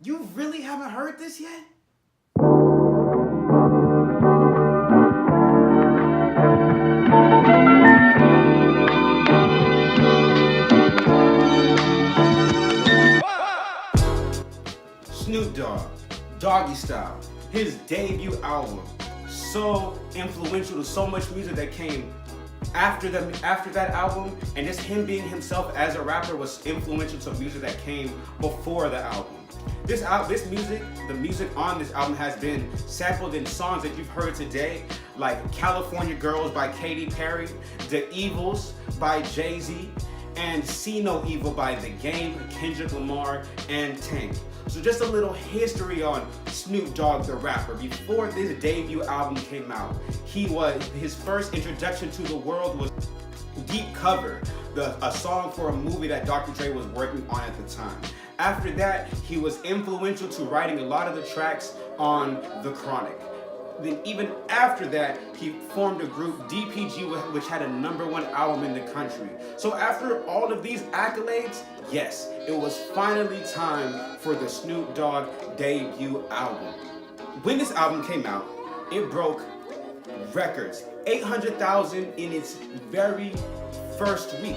You really haven't heard this yet? Snoop Dogg, Doggystyle, his debut album, so influential to so much music that came after that album, and just him being himself as a rapper was influential to music that came before the album. The music on this album has been sampled in songs that you've heard today, like California Girls by Katy Perry, The Evils by Jay-Z, and See No Evil by The Game, Kendrick Lamar, and Tank. So just a little history on Snoop Dogg the rapper. Before this debut album came out, his first introduction to the world was Deep Cover, a song for a movie that Dr. Dre was working on at the time. After that, he was influential to writing a lot of the tracks on The Chronic. Then even after that, he formed a group, DPG, which had a #1 album in the country. So after all of these accolades, yes, it was finally time for the Snoop Dogg debut album. When this album came out, it broke records. 800,000 in its very first week.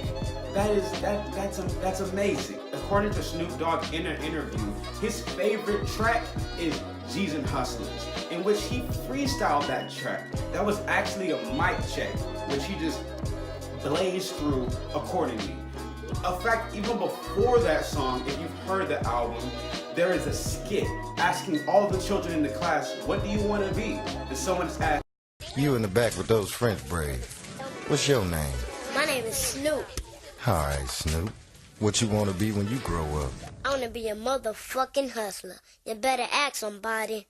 That's amazing. According to Snoop Dogg in an interview, his favorite track is G's and Hustlers, in which he freestyled that track. That was actually a mic check, which he just blazed through accordingly. In fact, even before that song, if you've heard the album, there is a skit asking all the children in the class, what do you want to be? And someone's asked, you in the back with those French braids. What's your name? My name is Snoop. Alright, Snoop. What you want to be when you grow up? I want to be a motherfucking hustler. You better ask somebody.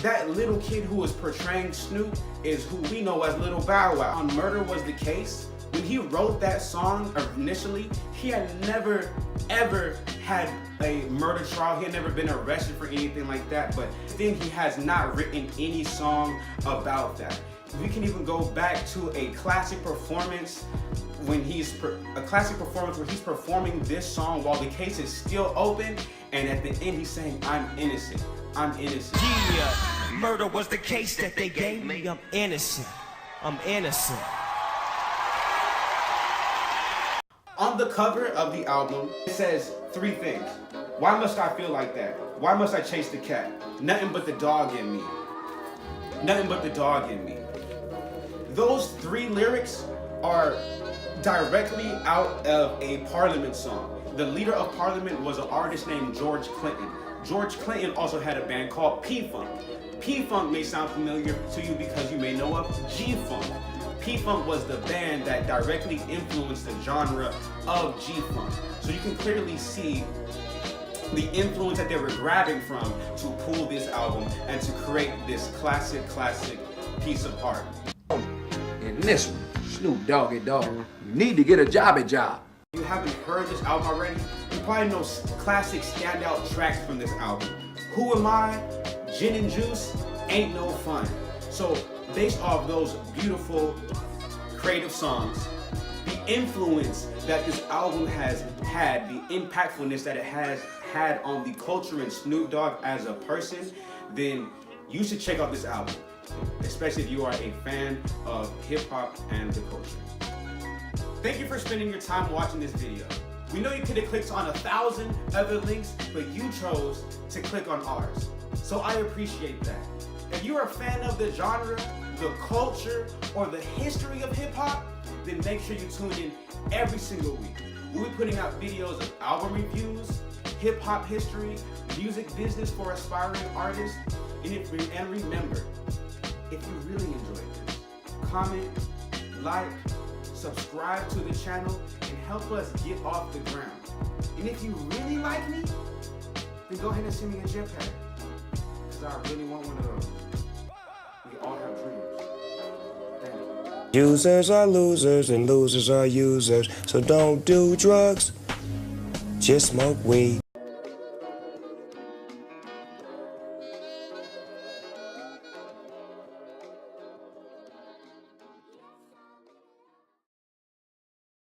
That little kid who was portraying Snoop is who we know as Little Bow Wow. On Murder Was the Case, when he wrote that song initially, he had never ever had a murder trial. He had never been arrested for anything like that, but then he has not written any song about that. We can even go back to a classic performance where he's performing this song while the case is still open, and at the end he's saying, I'm innocent, I'm innocent. Yeah, murder was the case that they gave me. I'm innocent, I'm innocent. On the cover of the album, it says 3 things. Why must I feel like that? Why must I chase the cat? Nothing but the dog in me. Nothing but the dog in me. Those 3 lyrics are directly out of a Parliament song. The leader of Parliament was an artist named George Clinton. George Clinton also had a band called P-Funk. P-Funk may sound familiar to you because you may know of G-Funk. P-Funk was the band that directly influenced the genre of G-Funk. So you can clearly see the influence that they were grabbing from to pull this album and to create this classic piece of art. And this one, Snoop Doggy Dogg, you need to get a jobby job. If you haven't heard this album already, you probably know classic standout tracks from this album. Who Am I? Gin and Juice, Ain't No Fun. So based off those beautiful, creative songs, the influence that this album has had, the impactfulness that it has had on the culture and Snoop Dogg as a person, then you should check out this album, especially if you are a fan of hip-hop and the culture. Thank you for spending your time watching this video. We know you could have clicked on 1,000 other links, but you chose to click on ours. So I appreciate that. If you're a fan of the genre, the culture, or the history of hip-hop, then make sure you tune in every single week. We'll be putting out videos of album reviews, hip-hop history, music business for aspiring artists, and remember, if you really enjoyed this, comment, like, subscribe to the channel, and help us get off the ground. And if you really like me, then go ahead and send me a jetpack, because I really want one of those. We all have dreams. Thank you. Users are losers and losers are users, so don't do drugs, just smoke weed.